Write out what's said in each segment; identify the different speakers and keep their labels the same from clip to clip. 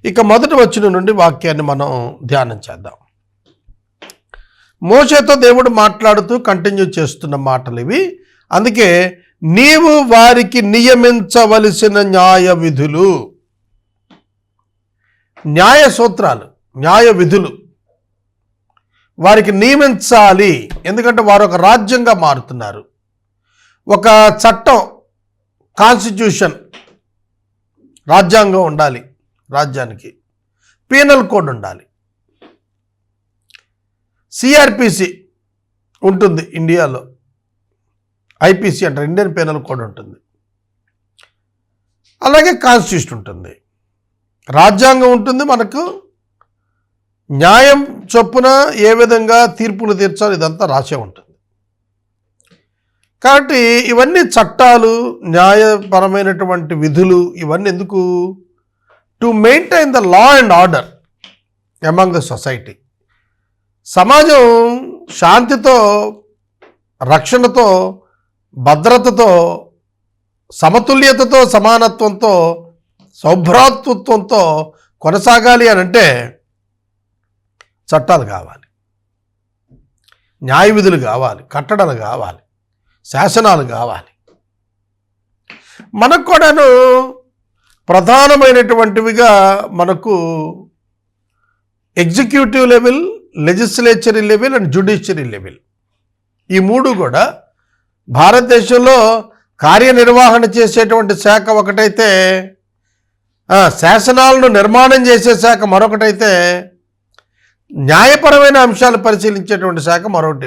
Speaker 1: ఇక మొదటి వచనం నుండి వాక్యాన్ని మనం ధ్యానం చేద్దాం. మోషేతో దేవుడు మాట్లాడుతూ కంటిన్యూ చేస్తున్న మాటలు ఇవి. అందుకే నీవు వారికి నియమించవలసిన న్యాయ విధులు, న్యాయ సూత్రాలు, న్యాయ విధులు వారికి నియమించాలి. ఎందుకంటే వారు ఒక రాజ్యంగా మారుతున్నారు. ఒక చట్టం, కాన్స్టిట్యూషన్, రాజ్యాంగం ఉండాలి. రాజ్యానికి పీనల్ కోడ్ ఉండాలి. సిఆర్పిసి ఉంటుంది ఇండియాలో, ఐపీసీ అంటారు, ఇండియన్ పీనల్ కోడ్ ఉంటుంది. అలాగే కాన్స్టిట్యూషన్ ఉంటుంది, రాజ్యాంగం ఉంటుంది. మనకు న్యాయం చొప్పున ఏ విధంగా తీర్పులు తీర్చాలి ఇదంతా రాసే ఉంటుంది. కాబట్టి ఇవన్నీ చట్టాలు, న్యాయపరమైనటువంటి విధులు ఇవన్నీ ఎందుకు? To maintain the law and order among the society. సమాజం శాంతితో, రక్షణతో, భద్రతతో, సమతుల్యతతో, సమానత్వంతో, సౌభ్రాతృత్వంతో కొనసాగాలి అని అంటే చట్టాలు కావాలి, న్యాయ విధులు కావాలి, కట్టడలు కావాలి, శాసనాలు కావాలి. మనకు కూడాను ప్రధానమైనటువంటివిగా మనకు executive level, legislature level and judiciary level, ఈ మూడు కూడా భారతదేశంలో కార్యనిర్వహణ చేసేటువంటి శాఖ ఒకటైతే, శాసనాలను నిర్మాణం చేసే శాఖ మరొకటైతే, న్యాయపరమైన అంశాలు పరిశీలించేటువంటి శాఖ మరొకటి.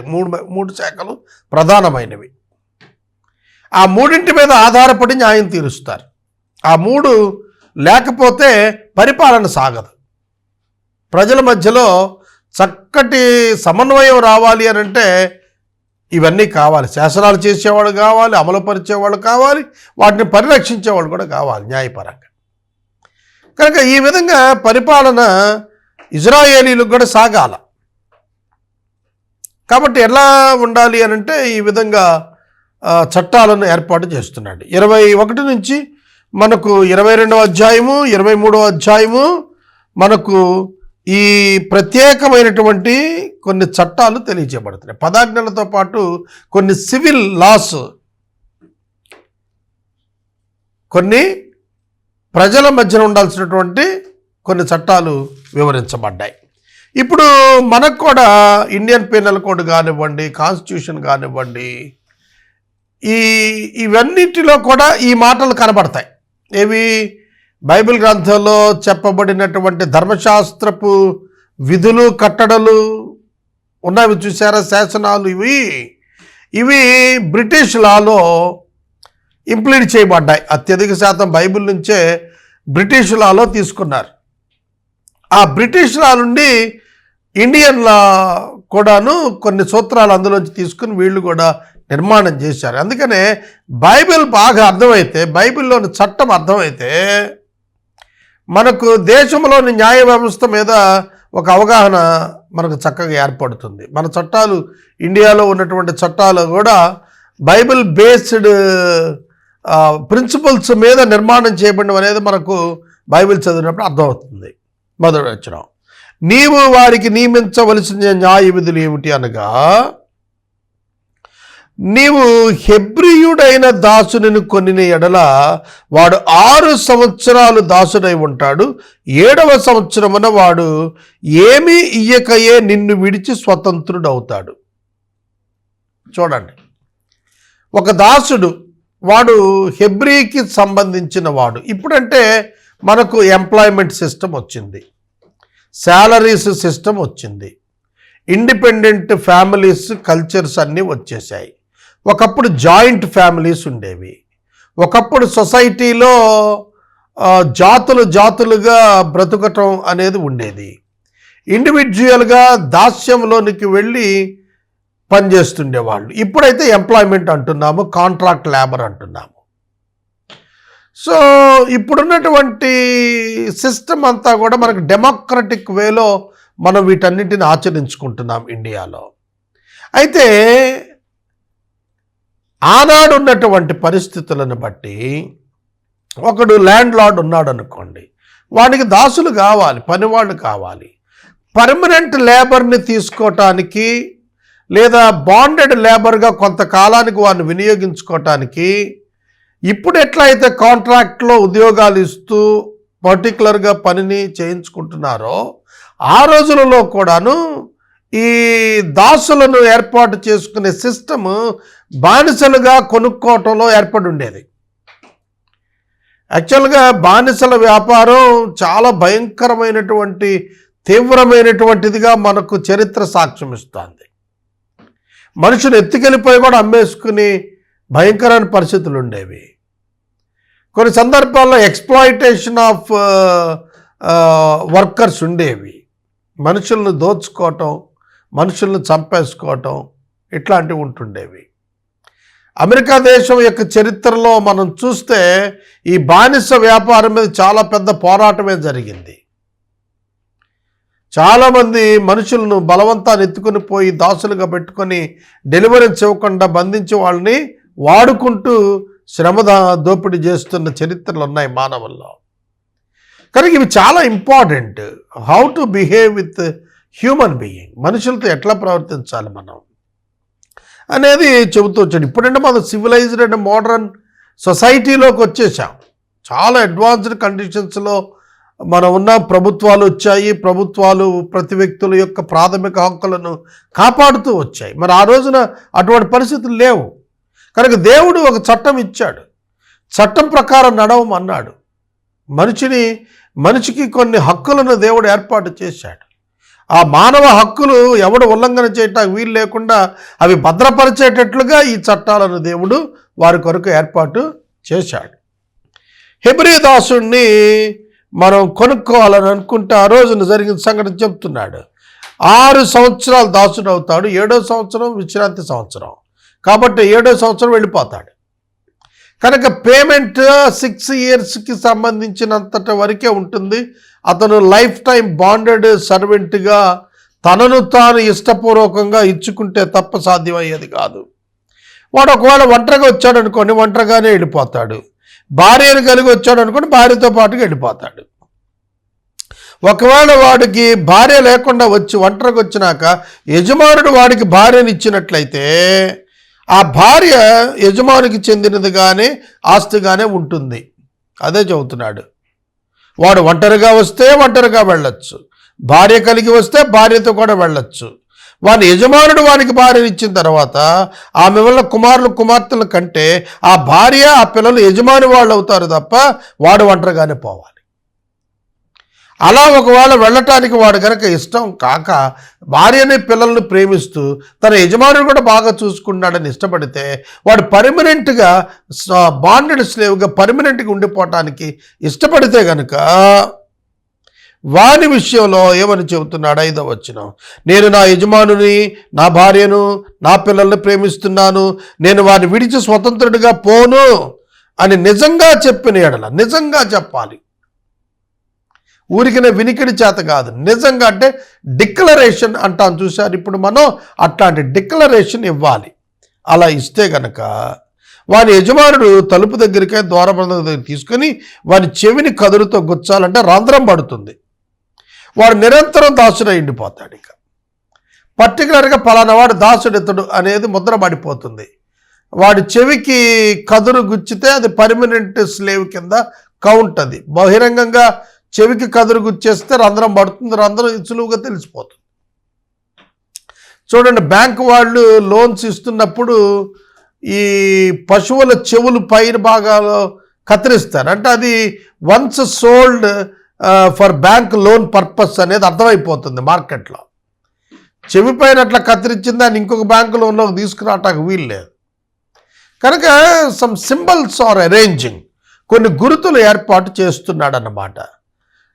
Speaker 1: మూడు శాఖలు ప్రధానమైనవి. ఆ మూడింటి మీద ఆధారపడి న్యాయం తీరుస్తారు. ఆ మూడు లేకపోతే పరిపాలన సాగదు. ప్రజల మధ్యలో చక్కటి సమన్వయం రావాలి అని అంటే ఇవన్నీ కావాలి. శాసనాలు చేసేవాళ్ళు కావాలి, అమలుపరిచేవాళ్ళు కావాలి, వాటిని పరిరక్షించేవాళ్ళు కూడా కావాలి న్యాయపరంగా. కనుక ఈ విధంగా పరిపాలన ఇజ్రాయేలీలకు కూడా సాగాల. కాబట్టి ఎలా ఉండాలి అని అంటే ఈ విధంగా చట్టాలను ఏర్పాటు చేస్తున్నాడు. 21 నుంచి మనకు 22వ అధ్యాయము, 23వ అధ్యాయము మనకు ఈ ప్రత్యేకమైనటువంటి కొన్ని చట్టాలు తెలియజేయబడుతున్నాయి. పదాజ్ఞలతో పాటు కొన్ని సివిల్ లాస్, కొన్ని ప్రజల మధ్యన ఉండాల్సినటువంటి కొన్ని చట్టాలు వివరించబడ్డాయి. ఇప్పుడు మనకు కూడా ఇండియన్ పీనల్ కోడ్ కానివ్వండి, కాన్స్టిట్యూషన్ కానివ్వండి, ఇవన్నిటిలో కూడా ఈ మాటలు కనబడతాయి. ఏవి? బైబిల్ గ్రంథంలో చెప్పబడినటువంటి ధర్మశాస్త్రపు విధులు, కట్టడలు ఉన్నవి చూసారా, శాసనాలు. ఇవి బ్రిటిష్ లాలో ఇంప్లీడ్ చేయబడ్డాయి. అత్యధిక శాతం బైబిల్ నుంచే బ్రిటిష్ లాలో తీసుకున్నారు. ఆ బ్రిటిష్ లా నుండి ఇండియన్ లా కూడాను కొన్ని సూత్రాలు అందులోంచి తీసుకుని వీళ్ళు కూడా నిర్మాణం చేశారు. అందుకనే బైబిల్ బాగా అర్థమైతే, బైబిల్లోని చట్టం అర్థమైతే మనకు దేశంలోని న్యాయ వ్యవస్థ మీద ఒక అవగాహన మనకు చక్కగా ఏర్పడుతుంది. మన చట్టాలు, ఇండియాలో ఉన్నటువంటి చట్టాలు కూడా బైబిల్ బేస్డ్ ప్రిన్సిపల్స్ మీద నిర్మాణం చేయబడిన అనేది మనకు బైబిల్ చదివినప్పుడు అర్థమవుతుంది. మొదటి వచనం, నీవు వారికి నియమించవలసిన న్యాయ విధులు ఏమిటి అనగా, నీవు హెబ్రీయుడైన దాసుని కొనిన ఎడల వాడు 6 సంవత్సరాలు దాసుడై ఉంటాడు. 7వ సంవత్సరమున వాడు ఏమీ ఇయ్యకయే నిన్ను విడిచి స్వతంత్రుడవుతాడు. చూడండి, ఒక దాసుడు, వాడు హెబ్రీకి సంబంధించిన వాడు. ఇప్పుడంటే మనకు ఎంప్లాయ్మెంట్ సిస్టమ్ వచ్చింది, శాలరీస్ సిస్టమ్ వచ్చింది, ఇండిపెండెంట్ ఫ్యామిలీస్, కల్చర్స్ అన్నీ వచ్చేసాయి. ఒకప్పుడు జాయింట్ ఫ్యామిలీస్ ఉండేవి. ఒకప్పుడు సొసైటీలో జాతులుగా బ్రతుకటం అనేది ఉండేది. ఇండివిజువల్గా దాస్యంలోనికి వెళ్ళి పనిచేస్తుండేవాళ్ళు. ఇప్పుడైతే ఎంప్లాయ్మెంట్ అంటున్నాము, కాంట్రాక్ట్ లేబర్ అంటున్నాము. సో ఇప్పుడున్నటువంటి సిస్టమ్ అంతా కూడా మనకు డెమోక్రటిక్ వేలో మనం వీటన్నిటిని ఆచరించుకుంటున్నాం ఇండియాలో. అయితే ఆనాడు ఉన్నటువంటి పరిస్థితులను బట్టి ఒకడు ల్యాండ్ లార్డ్ ఉన్నాడు అనుకోండి, వాడికి దాసులు కావాలి, పనివాళ్ళు కావాలి. పర్మనెంట్ లేబర్ని తీసుకోవటానికి లేదా బాండెడ్ లేబర్గా కొంతకాలానికి వారిని వినియోగించుకోవటానికి ఇప్పుడు ఎట్లయితే కాంట్రాక్ట్లో ఉద్యోగాలు ఇస్తూ పర్టికులర్గా పనిని చేయించుకుంటున్నారో ఆ రోజులలో కూడాను ఈ దాసులను ఏర్పాటు చేసుకునే సిస్టమ్ బానిసలుగా కొనుక్కోవటంలో ఏర్పడి ఉండేది. యాక్చువల్గా బానిసల వ్యాపారం చాలా భయంకరమైనటువంటి తీవ్రమైనటువంటిదిగా మనకు చరిత్ర సాక్ష్యం ఇస్తుంది. మనుషులు ఎత్తుకెళ్ళిపోయి కూడా అమ్మేసుకుని భయంకరమైన పరిస్థితులు ఉండేవి. కొన్ని సందర్భాల్లో ఎక్స్ప్లాయిటేషన్ ఆఫ్ వర్కర్స్ ఉండేవి. మనుషులను దోచుకోవటం, మనుషులను చంపేసుకోవటం ఇట్లాంటివి ఉంటుండేవి. అమెరికా దేశం యొక్క చరిత్రలో మనం చూస్తే ఈ బానిస వ్యాపారం మీద చాలా పెద్ద పోరాటమే జరిగింది. చాలామంది మనుషులను బలవంతాన్ని ఎత్తుకొని పోయి దాసులుగా పెట్టుకొని డెలివరెన్స్ ఇవ్వకుండా బంధించి వాళ్ళని వాడుకుంటూ శ్రమ దోపిడీ చేస్తున్న చరిత్రలు ఉన్నాయి మానవుల్లో. కనుక ఇవి చాలా important. How to behave with human being, మనుషులతో ఎట్లా ప్రవర్తించాలి మనం అనేది చెబుతూ వచ్చాడు. ఇప్పుడంటే మనం సివిలైజ్డ్ అండ్ మోడర్న్ సొసైటీలోకి వచ్చేసాం. చాలా అడ్వాన్స్డ్ కండిషన్స్లో మనం ఉన్న ప్రభుత్వాలు వచ్చాయి. ప్రభుత్వాలు ప్రతి వ్యక్తుల యొక్క ప్రాథమిక హక్కులను కాపాడుతూ వచ్చాయి. మరి ఆ రోజున అటువంటి పరిస్థితులు లేవు. కనుక దేవుడు ఒక చట్టం ఇచ్చాడు, చట్టం ప్రకారం నడవమన్నాడు. మనిషికి కొన్ని హక్కులను దేవుడు ఏర్పాటు చేశాడు. ఆ మానవ హక్కులు ఎవడు ఉల్లంఘన చేయటానికి వీలు లేకుండా అవి భద్రపరిచేటట్లుగా ఈ చట్టాలను దేవుడు వారి కొరకు ఏర్పాటు చేశాడు. హెబ్రీ దాసుడిని మనం కొనుక్కోవాలని అనుకుంటే ఆ రోజున జరిగిన సంఘటన చెప్తున్నాడు. 6 సంవత్సరాలు దాసుడు అవుతాడు. 7వ సంవత్సరం విశ్రాంతి సంవత్సరం కాబట్టి 7వ సంవత్సరం వెళ్ళిపోతాడు. కనుక పేమెంట్ 6 ఇయర్స్కి సంబంధించినంతటి వరకే ఉంటుంది. అతను లైఫ్ టైం బాండెడ్ సర్వెంట్గా తనను తాను ఇష్టపూర్వకంగా ఇచ్చుకుంటే తప్ప సాధ్యమయ్యేది కాదు. వాడు ఒకవేళ ఒంటరిగా వచ్చాడు అనుకోండి, ఒంటరిగానే వెళ్ళిపోతాడు. భార్యను కలిగి వచ్చాడు అనుకోండి, భార్యతో పాటుగా వెళ్ళిపోతాడు. ఒకవేళ వాడికి భార్య లేకుండా వచ్చి ఒంటరిగా వచ్చినాక యజమానుడు వాడికి భార్యను ఇచ్చినట్లయితే ఆ భార్య యజమానికి చెందినదిగానే ఆస్తిగానే ఉంటుంది. అదే చెబుతున్నాడు. వాడు ఒంటరిగా వస్తే ఒంటరిగా వెళ్ళొచ్చు, భార్య కలిగి వస్తే భార్యతో కూడా వెళ్ళొచ్చు. వాని యజమానుడు వానికి భార్యను ఇచ్చిన తర్వాత ఆమె వల్ల కుమారులు కుమార్తెల కంటే ఆ భార్య ఆ పిల్లలు యజమాని వాళ్ళు అవుతారు తప్ప వాడు ఒంటరిగానే పోవాలి. అలా ఒకవేళ వెళ్ళటానికి వాడు కనుక ఇష్టం కాక భార్యని పిల్లల్ని ప్రేమిస్తూ తన యజమానుడు కూడా బాగా చూసుకున్నాడని ఇష్టపడితే వాడు పర్మనెంట్గా బాండెడ్ స్లేవ్గా పర్మనెంట్గా ఉండిపోవటానికి ఇష్టపడితే కనుక వాని విషయంలో ఏమని చెబుతున్నాడు 5వ వచనం, నేను నా యజమానుని, నా భార్యను, నా పిల్లల్ని ప్రేమిస్తున్నాను, నేను వారిని విడిచి స్వతంత్రుడిగా పోను అని నిజంగా చెప్పిన ఎడల, నిజంగా చెప్పాలి, ఊరికినే వినికిడి చేత కాదు, నిజంగా అంటే డిక్లరేషన్ అంటాం చూశారు. ఇప్పుడు మనం అట్లాంటి డిక్లరేషన్ ఇవ్వాలి. అలా ఇస్తే గనక వాని యజమానుడు తలుపు దగ్గరికే ద్వారబంధం దగ్గర తీసుకొని వాని చెవిని కదురుతో గుచ్చాలంటే రంధ్రం పడుతుంది. వాడు నిరంతరం దాసుడు ఎండిపోతాడు. ఇక పర్టికులర్గా పలానా వాడు దాసుడు ఇతడు అనేది ముద్ర పడిపోతుంది. వాడి చెవికి కదురు గుచ్చితే అది పర్మనెంట్ స్లేవ్ కింద కౌంట్. అది బహిరంగంగా చెవికి కదురు గుచ్చేస్తే రంధ్రం పడుతుంది, రంధ్రం సులువుగా తెలిసిపోతుంది. చూడండి, బ్యాంకు వాళ్ళు లోన్స్ ఇస్తున్నప్పుడు ఈ పశువుల చెవులు పైన భాగాలు కత్తిరిస్తారు. అంటే అది once sold for bank loan purpose అనేది అర్థమైపోతుంది మార్కెట్లో. చెవి పైన అట్లా కత్తిరించింది దాన్ని ఇంకొక బ్యాంకు లోన్లోకి తీసుకురావటానికి వీలు లేదు. కనుక సమ్ సింబల్స్ ఆర్ అరేంజింగ్, కొన్ని గుర్తులు ఏర్పాటు చేస్తున్నాడు అన్నమాట.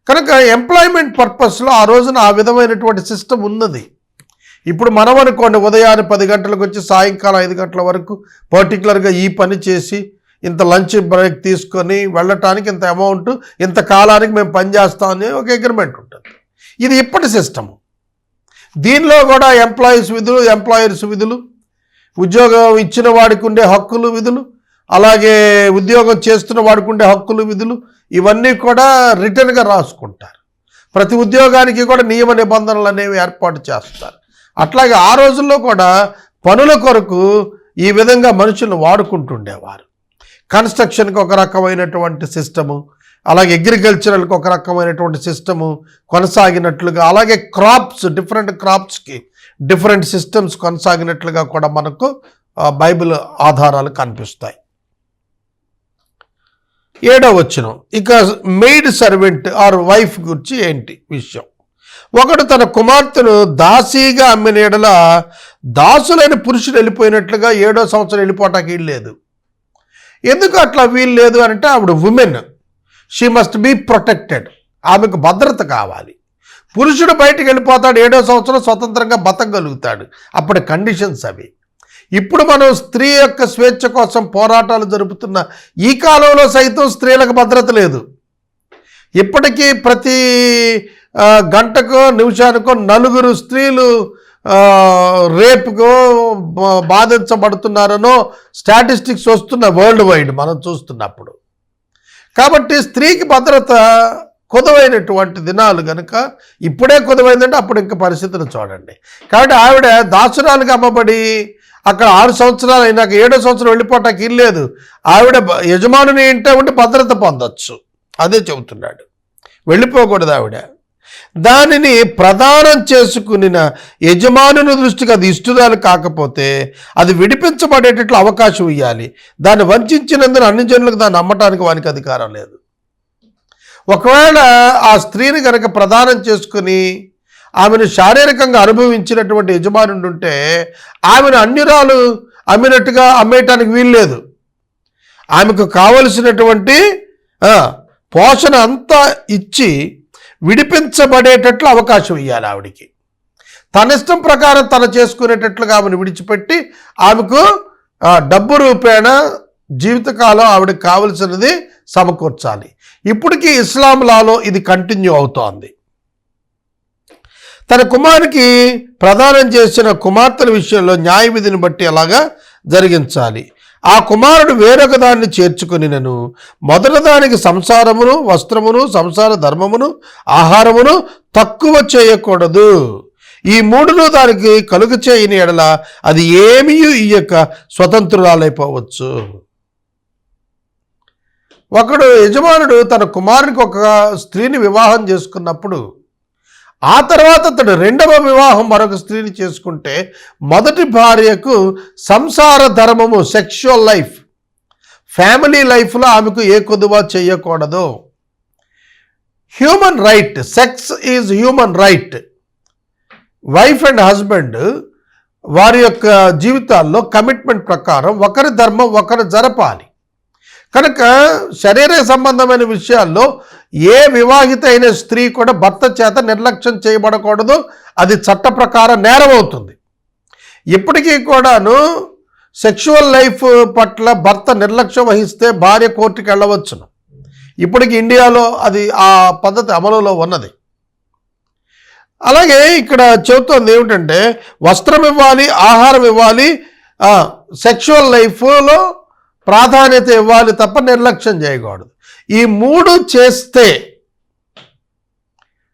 Speaker 1: కనుక ఎంప్లాయ్మెంట్ పర్పస్లో ఆ రోజున ఆ విధమైనటువంటి సిస్టమ్ ఉన్నది. ఇప్పుడు మనం అనుకోండి, ఉదయాన్నే 10 గంటలకు వచ్చి సాయంకాలం 5 గంటల వరకు పర్టికులర్గా ఈ పని చేసి ఇంత లంచ్ బ్రేక్ తీసుకొని వెళ్ళటానికి ఇంత అమౌంట్, ఇంత కాలానికి మేము పనిచేస్తామని ఒక అగ్రిమెంట్ ఉంటుంది. ఇది ఇప్పటి సిస్టము. దీనిలో కూడా ఎంప్లాయీస్ విధులు, ఎంప్లాయర్స్ విధులు, ఉద్యోగం ఇచ్చిన వాడికి ఉండే హక్కులు విధులు, అలాగే ఉద్యోగం చేస్తున్న వాడుకుండే హక్కులు విధులు ఇవన్నీ కూడా రిటర్న్గా రాసుకుంటారు. ప్రతి ఉద్యోగానికి కూడా నియమ నిబంధనలు అనేవి ఏర్పాటు చేస్తారు. అట్లాగే ఆ రోజుల్లో కూడా పనుల కొరకు ఈ విధంగా మనుషులను వాడుకుంటుండేవారు. కన్స్ట్రక్షన్కి ఒక రకమైనటువంటి సిస్టము, అలాగే అగ్రికల్చరల్కి ఒక రకమైనటువంటి సిస్టము కొనసాగినట్లుగా, అలాగే క్రాప్స్ డిఫరెంట్ క్రాప్స్కి డిఫరెంట్ సిస్టమ్స్ కొనసాగినట్లుగా కూడా మనకు బైబిల్ ఆధారాలు కనిపిస్తాయి. 7వ వచనం, ఇక మెయిడ్ సర్వెంట్ ఆర్ వైఫ్ గురించి ఏంటి విషయం. ఒకడు తన కుమార్తెను దాసీగా అమ్మిన యెడల దాసులైన పురుషుడు వెళ్ళిపోయినట్లుగా 7వ సంవత్సరం వెళ్ళిపోవటానికి వీలు లేదు. ఎందుకు అట్లా వీలు లేదు అంటే ఆవిడ women, she must be protected, ఆమెకు భద్రత కావాలి. పురుషుడు బయటికి వెళ్ళిపోతాడు, 7వ సంవత్సరం స్వతంత్రంగా బతకగలుగుతాడు. అప్పటి కండిషన్స్ అవి. ఇప్పుడు మనం స్త్రీ యొక్క స్వేచ్ఛ కోసం పోరాటాలు జరుపుతున్న ఈ కాలంలో సైతం స్త్రీలకు భద్రత లేదు. ఇప్పటికీ ప్రతి గంటకో నిమిషానికో 4 స్త్రీలు రేపుకో బాధించబడుతున్నారనో స్టాటిస్టిక్స్ వస్తున్న వరల్డ్ వైడ్ మనం చూస్తున్నప్పుడు. కాబట్టి స్త్రీకి భద్రత కొదవైనటువంటి దినాలు కనుక, ఇప్పుడే కొదవైందంటే అప్పుడు ఇంకా పరిస్థితులు చూడండి. కాబట్టి ఆవిడ దాసురాలుగా అమ్మబడి అక్కడ 6 సంవత్సరాలు అయినాక 7వ సంవత్సరం వెళ్ళిపోవటానికి ఇల్లేదు. ఆవిడ యజమానుని ఇంటే ఉండి భద్రత పొందొచ్చు, అదే చెబుతున్నాడు. వెళ్ళిపోకూడదు ఆవిడ. దానిని ప్రదానం చేసుకుని యజమానుని దృష్టికి అది ఇష్టదాలు కాకపోతే అది విడిపించబడేటట్లు అవకాశం ఇవ్వాలి. దాన్ని వంచినందున అన్ని జనులకు దాన్ని అమ్మటానికి వానికి అధికారం లేదు. ఒకవేళ ఆ స్త్రీని కనుక ప్రదానం చేసుకుని ఆమెను శారీరకంగా అనుభవించినటువంటి యజమానుడు ఉంటే ఆమెను అన్యురాలు అమ్మినట్టుగా అమ్మేయటానికి వీల్లేదు. ఆమెకు కావలసినటువంటి పోషణ అంతా ఇచ్చి విడిపించబడేటట్లు అవకాశం ఇవ్వాలి ఆవిడికి. తన ఇష్టం ప్రకారం తను చేసుకునేటట్లుగా ఆమెను విడిచిపెట్టి ఆమెకు డబ్బు రూపేణ జీవితకాలం ఆవిడకి కావలసినది సమకూర్చాలి. ఇప్పటికీ ఇస్లాం లాలో ఇది కంటిన్యూ అవుతోంది. తన కుమారునికి ప్రదానం చేసిన కుమార్తెల విషయంలో న్యాయ విధిని బట్టి అలాగా జరిగించాలి. ఆ కుమారుడు వేరొక దాన్ని చేర్చుకునినను మొదటి దానికి సంసారమును, వస్త్రమును, సంసార ధర్మమును, ఆహారమును తక్కువ చేయకూడదు. ఈ 3ను దానికి కలుగు చేయని ఎడల అది ఏమీ ఇయ్యక స్వతంత్రురాలైపోవచ్చు. ఒకడు యజమానుడు తన కుమారునికి ఒక స్త్రీని వివాహం చేసుకున్నప్పుడు ఆ తర్వాత అతడు 2వ వివాహం మరొక స్త్రీని చేసుకుంటే మొదటి భార్యకు సంసార ధర్మము, సెక్షువల్ లైఫ్, ఫ్యామిలీ లైఫ్లో ఆమెకు ఏ కొదువ చేయకూడదు. Human right, sex is human right. Wife and husband వారి యొక్క జీవితాల్లో కమిట్మెంట్ ప్రకారం ఒకరి ధర్మం ఒకరు జరపాలి. కనుక శరీర సంబంధమైన విషయాల్లో ఏ వివాహిత అయిన స్త్రీ కూడా భర్త చేత నిర్లక్ష్యం చేయబడకూడదు. అది చట్ట ప్రకారం నేరం అవుతుంది. ఇప్పటికీ కూడాను సెక్షువల్ లైఫ్ పట్ల భర్త నిర్లక్ష్యం వహిస్తే భార్య కోర్టుకి వెళ్ళవచ్చును. ఇప్పటికి ఇండియాలో అది ఆ పద్ధతి అమలులో ఉన్నది. అలాగే ఇక్కడ చెబుతోంది ఏమిటంటే వస్త్రం ఇవ్వాలి, ఆహారం ఇవ్వాలి, సెక్షువల్ లైఫ్లో ప్రాధాన్యత ఇవ్వాలి తప్ప నిర్లక్ష్యం చేయకూడదు. ఈ 3 చేస్తే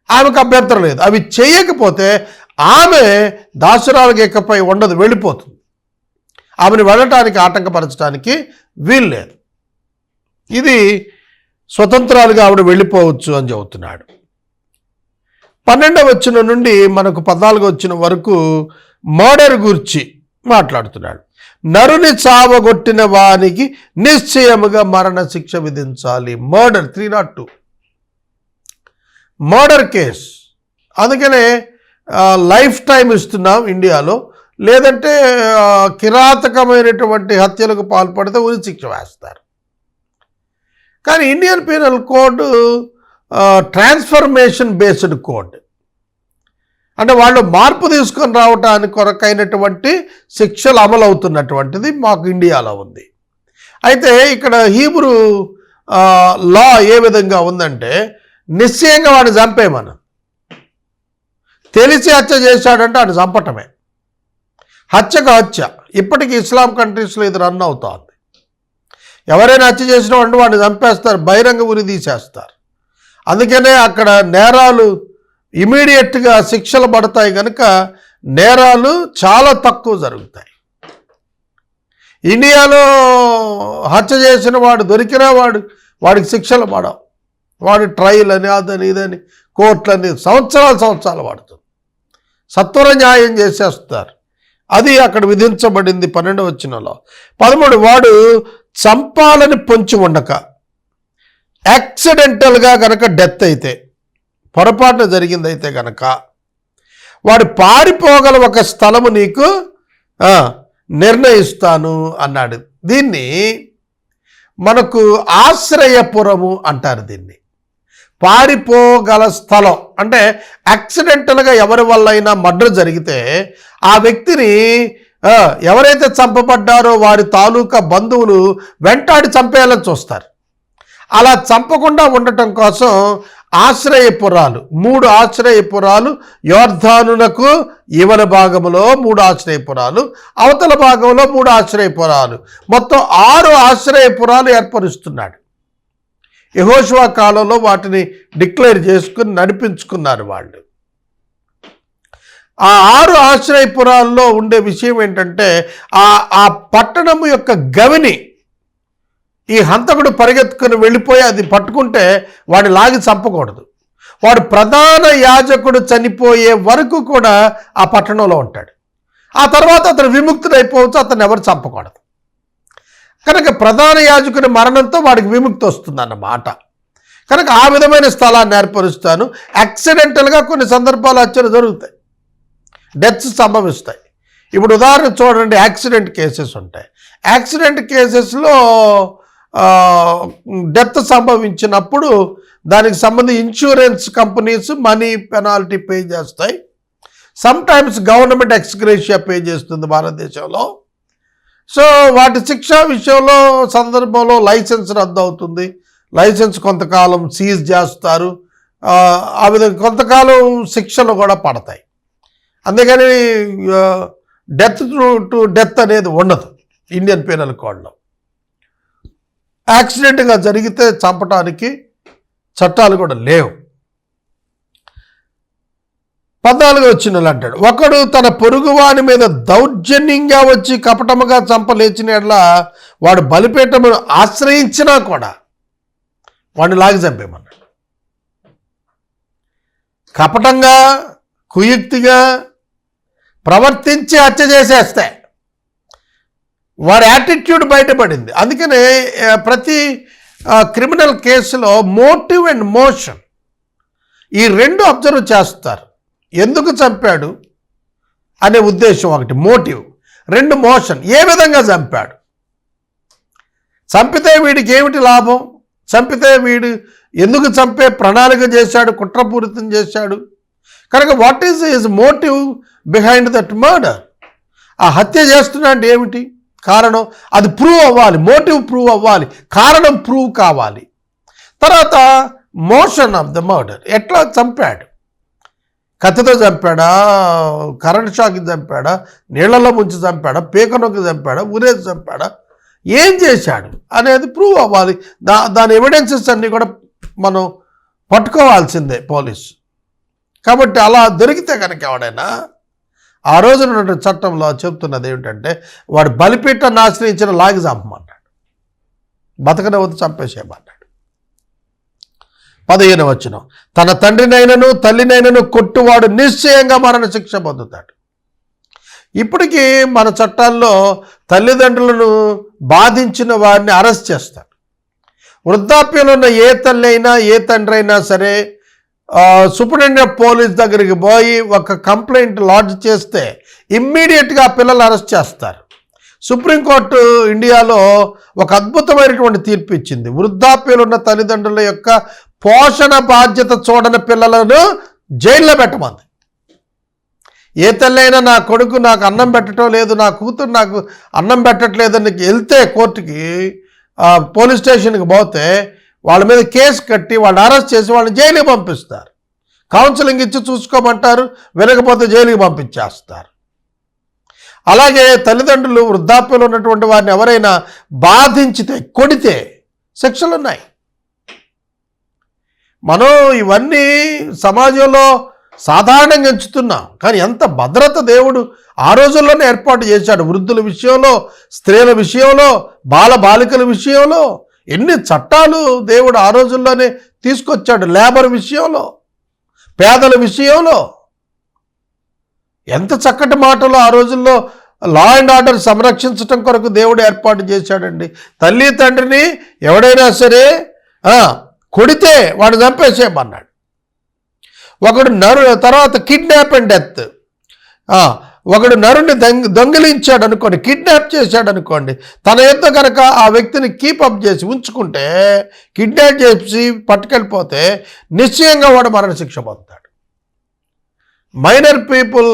Speaker 1: ఆమెకు అభ్యంతరం లేదు. అవి చేయకపోతే ఆమె దాసురాలుగా ఇకపై ఉండదు, వెళ్ళిపోతుంది. ఆమెను వెళ్ళటానికి ఆటంకపరచడానికి వీలు లేదు. ఇది స్వతంత్రాలుగా ఆవిడ వెళ్ళిపోవచ్చు అని చెబుతున్నాడు. 12వ వచనం నుండి మనకు 14వ వచనం వరకు మర్డర్ గురించి మాట్లాడుతున్నాడు. నరుని చావగొట్టిన వానికి నిశ్చయముగా మరణ శిక్ష విధించాలి. Murder 302 murder case. అందుకనే లైఫ్ టైం ఇస్తున్నాం ఇండియాలో. లేదంటే కిరాతకమైనటువంటి హత్యలకు పాల్పడితే ఉరి శిక్ష వేస్తారు. కానీ Indian penal code transformation based code, అంటే వాళ్ళు మార్పు తీసుకొని రావటానికి కొరకైనటువంటి శిక్షలు అమలు అవుతున్నటువంటిది మాకు ఇండియాలో ఉంది. అయితే ఇక్కడ హీబ్రూ లా ఏ విధంగా ఉందంటే నిశ్చయంగా వాడిని చంపేమను. తెలిసి హత్య చేశాడంటే వాడిని చంపటమే. హత్యకు హత్య. ఇప్పటికీ ఇస్లాం కంట్రీస్లో ఇది రన్ అవుతోంది. ఎవరైనా హత్య చేసిన వాడిని చంపేస్తారు, బహిరంగ ఉరి తీసేస్తారు. అందుకనే అక్కడ నేరాలు ఇమీడియట్గా శిక్షలు పడతాయి కనుక నేరాలు చాలా తక్కువ జరుగుతాయి. ఇండియాలో హత్య చేసిన వాడు దొరికినా వాడికి శిక్షలు పడవు. వాడి ట్రయల్ అని అదని ఇదని కోర్టులని సంవత్సరాలు పడుతుంది. సత్వర న్యాయం చేసేస్తారు. అది అక్కడ విధించబడింది 12వ వచనంలో. 13 వాడు చంపాలని పొంచి ఉండక యాక్సిడెంటల్గా కనుక డెత్ అయితే, పొరపాటున జరిగిందైతే కనుక వాడు పారిపోగల ఒక స్థలము నీకు నిర్ణయిస్తాను అన్నాడు. దీన్ని మనకు ఆశ్రయపురము అంటారు. దీన్ని పారిపోగల స్థలం అంటే యాక్సిడెంటల్గా ఎవరి వల్ల అయినా మర్డర్ జరిగితే ఆ వ్యక్తిని ఎవరైతే చంపబడ్డారో వారి తాలూకా బంధువులు వెంటాడి చంపేయాలని చూస్తారు. అలా చంపకుండా ఉండటం కోసం ఆశ్రయపురాలు, 3 ఆశ్రయపురాలు, యోర్ధానునకు ఇవన భాగంలో 3 ఆశ్రయపురాలు, అవతల భాగంలో 3 ఆశ్రయపురాలు, మొత్తం 6 ఆశ్రయపురాలు ఏర్పరుస్తున్నాడు. యెహోషువ కాలంలో వాటిని డిక్లేర్ చేసుకుని నడిపించుకున్నారు వాళ్ళు. ఆ 6 ఆశ్రయపురాల్లో ఉండే విషయం ఏంటంటే ఆ పట్టణము యొక్క గవిని ఈ హంతకుడు పరిగెత్తుకుని వెళ్ళిపోయి అది పట్టుకుంటే వాడిని లాగి చంపకూడదు. వాడు ప్రధాన యాజకుడు చనిపోయే వరకు కూడా ఆ పట్టణంలో ఉంటాడు. ఆ తర్వాత అతను విముక్తుడైపోవచ్చు, అతను ఎవరు చంపకూడదు. కనుక ప్రధాన యాజకుని మరణంతో వాడికి విముక్తి వస్తుందన్నమాట. కనుక ఆ విధమైన స్థలాన్ని ఏర్పరుస్తాను. యాక్సిడెంటల్గా కొన్ని సందర్భాలు హత్యలు జరుగుతాయి, డెత్స్ సంభవిస్తాయి. ఇప్పుడు ఉదాహరణ చూడండి, యాక్సిడెంట్ కేసెస్ ఉంటాయి. యాక్సిడెంట్ కేసెస్లో డెత్ సంభవించినప్పుడు దానికి సంబంధించి insurance companies money penalty pay చేస్తాయి. Sometimes government ex gratia pay చేస్తుంది భారతదేశంలో. సో వాటి శిక్ష విషయంలో సందర్భంలో లైసెన్స్ రద్దు అవుతుంది, లైసెన్స్ కొంతకాలం సీజ్ చేస్తారు. ఆ విధంగా కొంతకాలం శిక్షలు కూడా పడతాయి. అందుకని డెత్ టు డెత్ అనేది ఉండదు ఇండియన్ పీనల్ కోడ్లో. యాక్సిడెంట్గా జరిగితే చంపటానికి చట్టాలు కూడా లేవు. 14వ వచనంలో అంటాడు, ఒకడు తన పొరుగువాని మీద దౌర్జన్యంగా వచ్చి కపటముగా చంపలేచిన ఎడల వాడు బలిపీఠమును ఆశ్రయించినా కూడా వాడిని లాగి చంపేమన్నాడు. కపటంగా కుయుక్తిగా ప్రవర్తించి హత్య చేసేస్తే వాడి యాటిట్యూడ్ బయటపడింది. అందుకనే ప్రతి క్రిమినల్ కేసులో మోటివ్ అండ్ మోషన్ ఈ 2 అబ్జర్వ్ చేస్తారు. ఎందుకు చంపాడు అనే ఉద్దేశం ఒకటి మోటివ్, 2 మోషన్, ఏ విధంగా చంపాడు. చంపితే వీడికి ఏమిటి లాభం, చంపితే వీడు ఎందుకు చంపే ప్రణాళిక చేశాడు, కుట్రపూరితం చేశాడు. కనుక what is his motive behind that murder. ఆ హత్య చేస్తున్నా అంటే ఏమిటి కారణం, అది ప్రూవ్ అవ్వాలి, మోటివ్ ప్రూవ్ అవ్వాలి, కారణం ప్రూవ్ కావాలి. తర్వాత మోషన్ ఆఫ్ ద మర్డర్, ఎట్లా చంపాడు, కత్తితో చంపాడా, కరెంట్ షాక్కి చంపాడా, నీళ్లలో ముంచి చంపాడా, పీకనొక్కి చంపాడా, ఉరేసి చంపాడా, ఏం చేశాడు అనేది ప్రూవ్ అవ్వాలి. దాని ఎవిడెన్సెస్ అన్నీ కూడా మనం పట్టుకోవాల్సిందే పోలీసు. కాబట్టి అలా దొరికితే కనుక ఎవడైనా ఆ రోజున ఉన్నటువంటి చట్టంలో చెప్తున్నది ఏమిటంటే వాడు బలిపీఠాన్ని ఆశ్రయించిన లాగి చంపమన్నాడు, బతకనవద్దు చంపేసేయమన్నాడు. 15వ వచనం, తన తండ్రినైనను తల్లినైనను కొట్టువాడు నిశ్చయంగా మరణశిక్ష పొందుతాడు. ఇప్పటికీ మన చట్టాల్లో తల్లిదండ్రులను బాధించిన వారిని అరెస్ట్ చేస్తారు. వృద్ధాప్యంలో ఉన్న ఏ తల్లి అయినా ఏ తండ్రి అయినా సరే సూపరింటెండెంట్ ఆఫ్ పోలీస్ దగ్గరికి పోయి ఒక కంప్లైంట్ లాడ్జ్ చేస్తే ఇమ్మీడియట్గా పిల్లలు అరెస్ట్ చేస్తారు. సుప్రీంకోర్టు ఇండియాలో ఒక అద్భుతమైనటువంటి తీర్పు ఇచ్చింది. వృద్ధాప్యంలో ఉన్న తల్లిదండ్రుల యొక్క పోషణ బాధ్యత చూడని పిల్లలను జైల్లో పెట్టమంది. ఏ తల్లైనా నా కొడుకు నాకు అన్నం పెట్టడం లేదు, నా కూతురు నాకు అన్నం పెట్టట్లేదని వెళ్తే కోర్టుకి పోలీస్ స్టేషన్కి పోతే వాళ్ళ మీద కేసు కట్టి వాళ్ళని అరెస్ట్ చేసి వాళ్ళని జైలుకి పంపిస్తారు. కౌన్సిలింగ్ ఇచ్చి చూసుకోమంటారు, వినకపోతే జైలుకి పంపించేస్తారు. అలాగే తల్లిదండ్రులు వృద్ధాప్యంలో ఉన్నటువంటి వారిని ఎవరైనా బాధించితే, కొడితే శిక్షలు ఉన్నాయి. మనం ఇవన్నీ సమాజంలో సాధారణంగా ఎంచుతున్నాం, కానీ ఎంత భద్రత దేవుడు ఆ రోజుల్లోనే ఏర్పాటు చేశాడు. వృద్ధుల విషయంలో, స్త్రీల విషయంలో, బాలికల విషయంలో ఎన్ని చట్టాలు దేవుడు ఆ రోజుల్లోనే తీసుకొచ్చాడు. లేబర్ విషయంలో, పేదల విషయంలో ఎంత చక్కటి మాటలు ఆ రోజుల్లో లా అండ్ ఆర్డర్ సంరక్షించటం కొరకు దేవుడు ఏర్పాటు చేశాడండి. తల్లి తండ్రిని ఎవడైనా సరే కొడితే వాడు చంపేసేయమన్నాడు. ఒకడు తర్వాత కిడ్నాప్ అండ్ డెత్. ఒకడు నరుని దొంగిలించాడు అనుకోండి, కిడ్నాప్ చేశాడు అనుకోండి, తన యొక్క కనుక ఆ వ్యక్తిని కీపప్ చేసి ఉంచుకుంటే, కిడ్నాప్ చేసి పట్టుకెళ్ళిపోతే నిశ్చయంగా వాడు మరణశిక్ష పొందుతాడు. మైనర్ పీపుల్,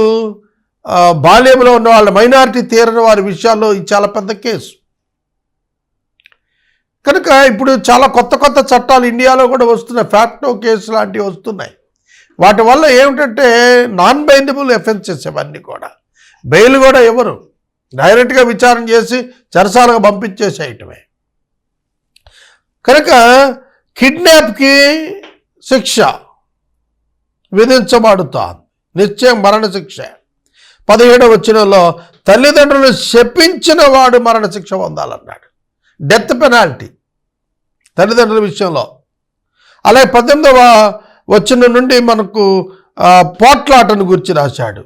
Speaker 1: బాల్యంలో ఉన్న వాళ్ళ, మైనారిటీ తీరని వారి విషయాల్లో ఇది చాలా పెద్ద కేసు. కనుక ఇప్పుడు చాలా కొత్త కొత్త చట్టాలు ఇండియాలో కూడా వస్తున్నాయి. ఫ్యాక్టో కేసు లాంటివి వస్తున్నాయి. వాటి వల్ల ఏమిటంటే నాన్ బైండబుల్ ఎఫెన్సెస్ ఇవన్నీ కూడా. బెయిల్ కూడా ఎవరు డైరెక్ట్గా విచారణ చేసి చెరసాలకు పంపించేసేయటమే. కనుక కిడ్నాప్కి శిక్ష విధించబడుతుంది, నిశ్చయం మరణశిక్ష. 17వ వచనంలో తల్లిదండ్రులు శపించిన వాడు మరణశిక్ష పొందాలన్నాడు. డెత్ పెనాల్టీ తల్లిదండ్రుల విషయంలో. అలాగే 18వ వచనం నుండి మనకు పోట్లాటను గురించి రాశాడు.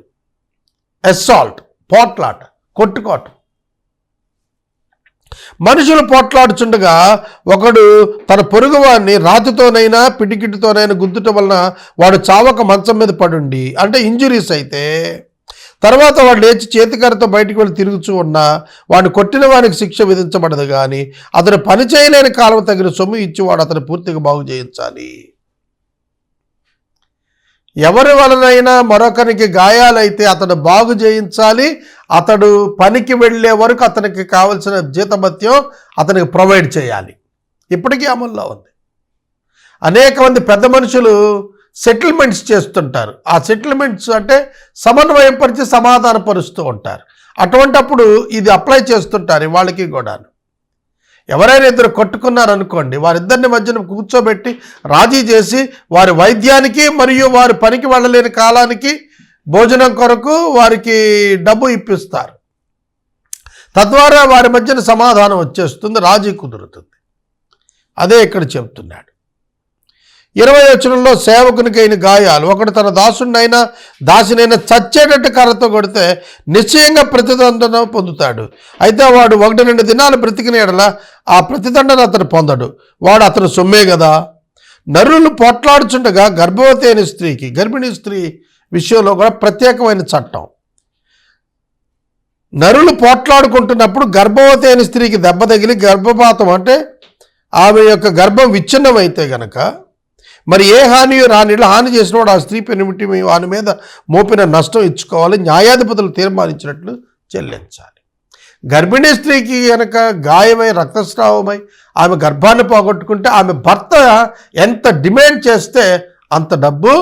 Speaker 1: అసాల్ట్, పోట్లాట, కొట్టుకోవటం. మనుషులు పోట్లాడుచుండగా ఒకడు తన పొరుగువాడిని రాతితోనైనా పిడికిటితోనైనా గుద్దుట వలన వాడు చావక మంచం మీద పడుండి, అంటే ఇంజురీస్ అయితే, తర్వాత వాడు లేచి చేతికరతో బయటికి వెళ్ళి తిరుగుతూ ఉన్నా వాడిని కొట్టిన వానికి శిక్ష విధించబడదు, కానీ అతను పని చేయలేని కాలం తగిన సొమ్ము ఇచ్చి వాడు అతను పూర్తిగా బాగు చేయించాలి. ఎవరి వలనైనా మరొకరికి గాయాలైతే అతడు బాగు చేయించాలి. అతడు పనికి వెళ్ళే వరకు అతనికి కావలసిన జీతభత్యం అతనికి ప్రొవైడ్ చేయాలి. ఇప్పటికీ అమల్లో ఉంది. అనేక మంది పెద్ద మనుషులు సెటిల్మెంట్స్ చేస్తుంటారు. ఆ సెటిల్మెంట్స్ అంటే సమన్వయపరిచి సమాధానపరుస్తూ ఉంటారు. అటువంటప్పుడు ఇది అప్లై చేస్తుంటారు వాళ్ళకి కూడాను. ఎవరైనా ఇద్దరు కొట్టుకున్నారనుకోండి, వారిద్దరిని మధ్యన కూర్చోబెట్టి రాజీ చేసి వారి వైద్యానికి మరియు వారి పనికి వెళ్ళలేని కాలానికి భోజనం కొరకు వారికి డబ్బు ఇప్పిస్తారు. తద్వారా వారి మధ్యన సమాధానం వచ్చేస్తుంది, రాజీ కుదురుతుంది. అదే ఇక్కడ చెప్తున్నాడు. 20వ వచనంలో సేవకునికైన గాయాలు, ఒకడు తన దాసినైనా చచ్చేటట్టు కర్రతో కొడితే నిశ్చయంగా ప్రతిదండన పొందుతాడు. అయితే వాడు 1-2 దినాలు బ్రతికిన ఎడల ఆ ప్రతిదండన అతను పొందడు, వాడు అతను సొమ్మే కదా. నరులు పోట్లాడుచుండగా గర్భవతి అయిన స్త్రీకి, గర్భిణీ స్త్రీ విషయంలో కూడా ప్రత్యేకమైన చట్టం. నరులు పోట్లాడుకుంటున్నప్పుడు గర్భవతి అయిన స్త్రీకి దెబ్బ తగిలి గర్భపాతం, అంటే ఆమె యొక్క గర్భం విచ్ఛిన్నమైతే గనక మరి ఏ హాని రానిలో హాని చేసినవాడు ఆ స్త్రీ పెనిమిటి వాని మీద మోపిన నష్టం ఇచ్చుకోవాలి, న్యాయాధిపతులు తీర్మానించినట్లు చెల్లించాలి. గర్భిణీ స్త్రీకి కనుక గాయమై రక్తస్రావమై ఆమె గర్భాన్ని పోగొట్టుకుంటే ఆమె భర్త ఎంత డిమాండ్ చేస్తే అంత డబ్బు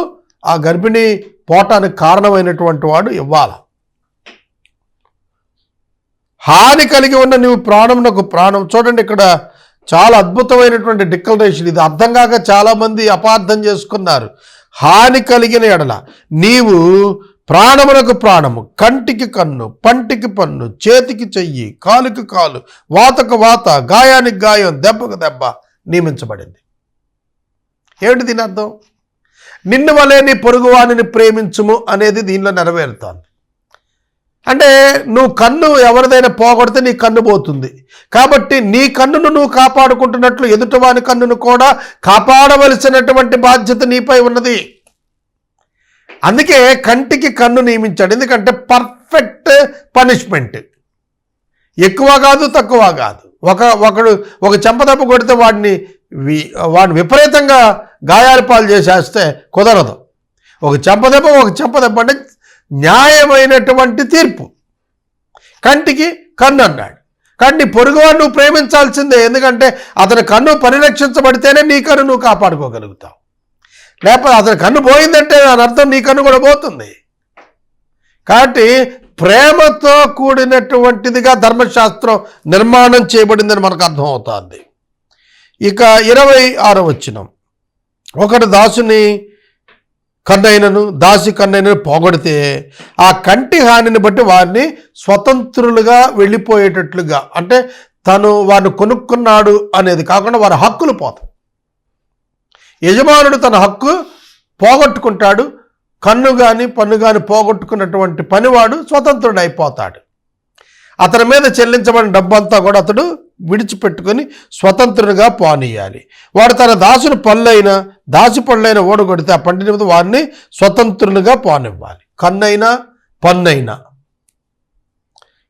Speaker 1: ఆ గర్భిణీ పోటానికి కారణమైనటువంటి వాడు ఇవ్వాలి. హాని కలిగి ఉన్న నీవు ప్రాణమునకు ప్రాణం. చూడండి, ఇక్కడ చాలా అద్భుతమైనటువంటి డిక్లరేషన్. ఇది అర్థం కాక చాలామంది అపార్థం చేసుకున్నారు. హాని కలిగిన ఎడల నీవు ప్రాణమునకు ప్రాణము, కంటికి కన్ను, పంటికి పన్ను, చేతికి చెయ్యి, కాలుకి కాలు, వాతకు వాత, గాయానికి గాయం, దెబ్బకు దెబ్బ నియమించబడింది. ఏమిటి దీని అర్థం? నిన్ను వలె నీ పొరుగువానిని ప్రేమించుము అనేది దీనిలో నెరవేరుతోంది. అంటే నువ్వు కన్ను ఎవరిదైనా పోగొడితే నీ కన్ను పోతుంది. కాబట్టి నీ కన్నును నువ్వు కాపాడుకుంటున్నట్లు ఎదుటివాని కన్నును కూడా కాపాడవలసినటువంటి బాధ్యత నీపై ఉన్నది. అందుకే కంటికి కన్ను నియమించాడు. ఎందుకంటే పర్ఫెక్ట్ పనిష్మెంట్, ఎక్కువ కాదు తక్కువ కాదు. ఒక చెంపదెబ్బ కొడితే వాడిని విపరీతంగా గాయాల పాలు చేసేస్తే కుదరదు. ఒక చెంపదెబ్బ అంటే న్యాయమైనటువంటి తీర్పు. కంటికి కన్ను అన్నాడు. కానీ నీ పొరుగువాడు నువ్వు ప్రేమించాల్సిందే. ఎందుకంటే అతని కన్ను పరిరక్షించబడితేనే నీ కన్ను నువ్వు కాపాడుకోగలుగుతావు. లేకపోతే అతని కన్ను పోయిందంటే దాని అర్థం నీ కన్ను కూడా పోతుంది. కాబట్టి ప్రేమతో కూడినటువంటిదిగా ధర్మశాస్త్రం నిర్మాణం చేయబడిందని మనకు అర్థమవుతుంది. ఇక 26వ వచనం, ఒకడు దాసుని కన్నైనను దాసి కన్నైనను పోగొడితే ఆ కంటి హానిని బట్టి వారిని స్వతంత్రులుగా వెళ్ళిపోయేటట్లుగా, అంటే తను వారిని కొనుక్కున్నాడు అనేది కాకుండా వారి హక్కులు పోతాయి. యజమానుడు తన హక్కు పోగొట్టుకుంటాడు. కన్ను కానీ పన్ను కానీ పోగొట్టుకున్నటువంటి పనివాడు స్వతంత్రుడు అయిపోతాడు. అతని మీద చెల్లించబడిన డబ్బంతా కూడా అతడు విడిచిపెట్టుకొని స్వతంత్రుడిగా పోనీయాలి. వాడు తన దాసుని దాసి పళ్ళైన ఓడగొడితే ఆ పంట నిమిత్తం వారిని స్వతంత్రులుగా పోనివ్వాలి. కన్నైనా పన్నైనా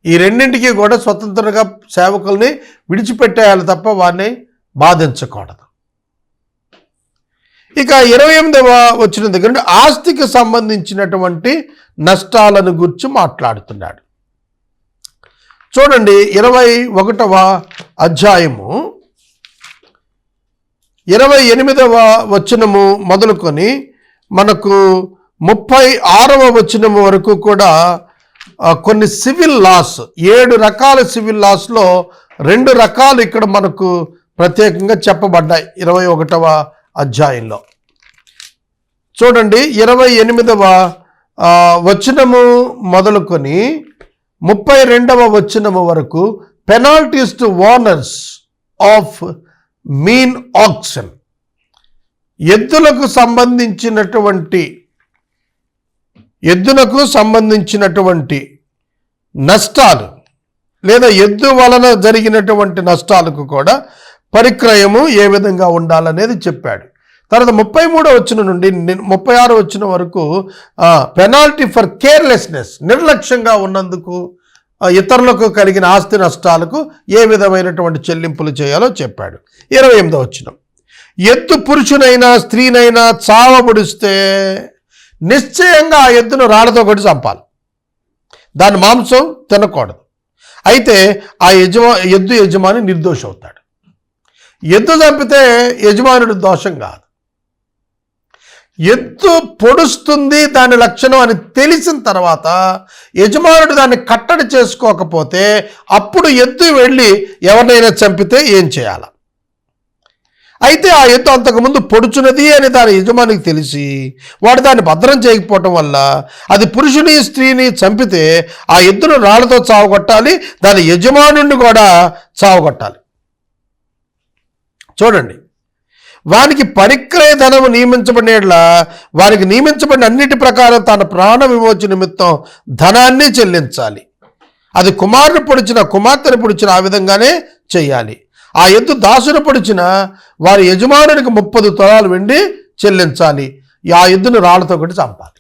Speaker 1: ఈ రెండింటికి కూడా స్వతంత్రంగా సేవకుల్ని విడిచిపెట్టేయాలి తప్ప వారిని బాధించకూడదు. ఇక 28వ వచనం దగ్గర నుండి ఆస్తికి సంబంధించినటువంటి నష్టాలను గురించి మాట్లాడుతున్నాడు. చూడండి, 21వ అధ్యాయము 28వ వచనము మొదలుకొని మనకు 36వ వచనము వరకు కూడా కొన్ని సివిల్ లాస్, 7 రకాల సివిల్ లాస్లో 2 రకాలు ఇక్కడ మనకు ప్రత్యేకంగా చెప్పబడ్డాయి 21వ అధ్యాయంలో. చూడండి, 28వ వచనము మొదలుకొని 32వ వచనము వరకు penalties to owners of mean action, ఎద్దులకు సంబంధించినటువంటి నష్టాలు లేదా ఎద్దు వలన జరిగినటువంటి నష్టాలకు కూడా పరిక్రయము ఏ విధంగా ఉండాలనేది చెప్పాడు. తర్వాత 33వ వచనం నుండి 36వ వచనం వరకు పెనాల్టీ ఫర్ కేర్లెస్నెస్, నిర్లక్ష్యంగా ఉన్నందుకు ఇతరులకు కలిగిన ఆస్తి నష్టాలకు ఏ విధమైనటువంటి చెల్లింపులు చేయాలో చెప్పాడు. 28వ వచనం, ఎద్దు పురుషునైనా స్త్రీనైనా చావబడిస్తే నిశ్చయంగా ఆ ఎద్దును రాళ్ళతో కొట్టి చంపాలి. దాని మాంసం తినకూడదు. అయితే ఆ ఎద్దు యజమాని నిర్దోషి అవుతాడు. ఎద్దు చంపితే యజమానుడు దోషం కాదు. ఎద్దు పొడుస్తుంది దాని లక్షణం అని తెలిసిన తర్వాత యజమానుడు దాన్ని కట్టడి చేసుకోకపోతే అప్పుడు ఎద్దు వెళ్ళి ఎవరినైనా చంపితే ఏం చేయాలి? అయితే ఆ ఎద్దు అంతకుముందు పొడుచున్నది అని దాని యజమానికి తెలిసి వాడు దాన్ని భద్రం చేయకపోవటం వల్ల అది పురుషుని స్త్రీని చంపితే ఆ ఎద్దును రాళ్లతో చావగొట్టాలి, దాని యజమానుడిని కూడా చావగొట్టాలి. చూడండి, వానికి పరిక్రయ ధనము నియమించబడిన వారికి నియమించబడిన అన్నిటి ప్రకారం తన ప్రాణ విమోచన నిమిత్తం ధనాన్ని చెల్లించాలి. అది కుమారుని పొడిచిన కుమార్తెను పొడిచిన ఆ విధంగానే చెయ్యాలి. ఆ ఎద్దు దాసును పొడిచిన వారి యజమానునికి 30 తులాలు వెండి చెల్లించాలి. ఆ ఎద్దును రాళ్లతో కొట్టి చంపాలి.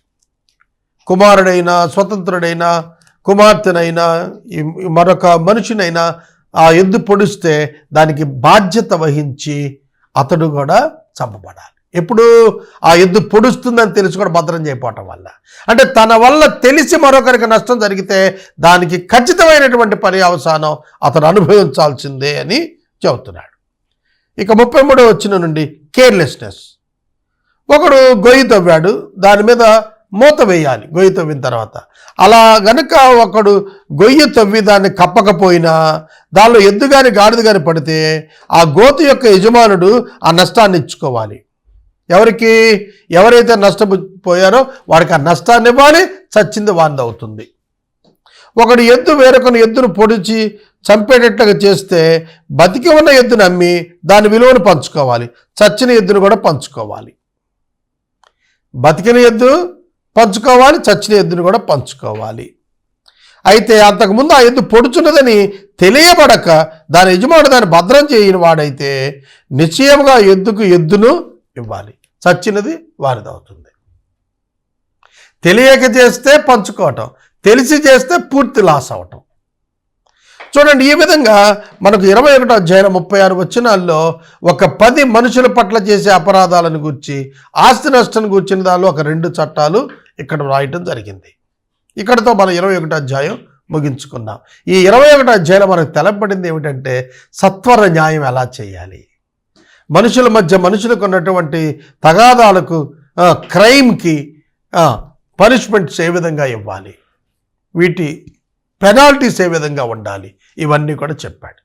Speaker 1: కుమారుడైనా స్వతంత్రుడైనా కుమార్తెనైనా మరొక మనిషినైనా ఆ ఎద్దు పొడిస్తే దానికి బాధ్యత వహించి అతడు కూడా చంపబడాలి. ఎప్పుడు ఆ ఎద్దు పొడుస్తుందని తెలిసి కూడా భద్రం చేయకపోవటం వల్ల, అంటే తన వల్ల తెలిసి మరొకరికి నష్టం జరిగితే దానికి ఖచ్చితమైనటువంటి పర్యవసానం అతడు అనుభవించాల్సిందే అని చెబుతున్నాడు. ఇక 33వ వచనం నుండి కేర్లెస్నెస్, ఒకడు గొయ్యి తవ్వాడు, దాని మీద మూత వేయాలి. గొయ్యి తవ్విన తర్వాత అలా గనక ఒకడు గొయ్యి తవ్వి దాన్ని కప్పకపోయినా దానిలో ఎద్దు కానీ గాడిద కానీ పడితే ఆ గోతు యొక్క యజమానుడు ఆ నష్టాన్ని ఇచ్చుకోవాలి. ఎవరైతే నష్టపోయారో వాడికి ఆ నష్టాన్ని ఇవ్వాలి, చచ్చింది వాంది అవుతుంది. ఒకడు వేరొకని ఎద్దును పొడిచి చంపేటట్టుగా చేస్తే బతికి ఉన్న ఎద్దును అమ్మి దాని విలువను పంచుకోవాలి, చచ్చిన ఎద్దును కూడా పంచుకోవాలి. బతికిన ఎద్దు పంచుకోవాలి, చచ్చిన ఎద్దును కూడా పంచుకోవాలి. అయితే అంతకుముందు ఆ ఎద్దు పొడుచున్నదని తెలియబడక దాని యజమానుడు దాన్ని భద్రం చేయని వాడైతే నిశ్చయముగా ఎద్దును ఇవ్వాలి, చచ్చినది వారిదవుతుంది. తెలియక చేస్తే పంచుకోవటం, తెలిసి చేస్తే పూర్తి లాస్ అవటం. చూడండి, ఈ విధంగా మనకు 21వ అధ్యాయం 36 వచనాల్లో ఒక 10 మనుషుల పట్ల చేసే అపరాధాలను గురించి ఆస్తి నష్టం గురించిన దానిలో ఒక 2 చట్టాలు ఇక్కడ రాయటం జరిగింది. ఇక్కడతో మనం 21వ అధ్యాయం ముగించుకున్నాం. ఈ 21వ అధ్యాయంలో మనకు తెలపబడింది ఏమిటంటే సత్వర న్యాయం ఎలా చేయాలి, మనుషుల మధ్య మనుషులకు ఉన్నటువంటి తగాదాలకు క్రైమ్కి పనిష్మెంట్స్ ఏ విధంగా ఇవ్వాలి, వీటి పెనాల్టీస్ ఏ విధంగా ఉండాలి, ఇవన్నీ కూడా చెప్పాడు.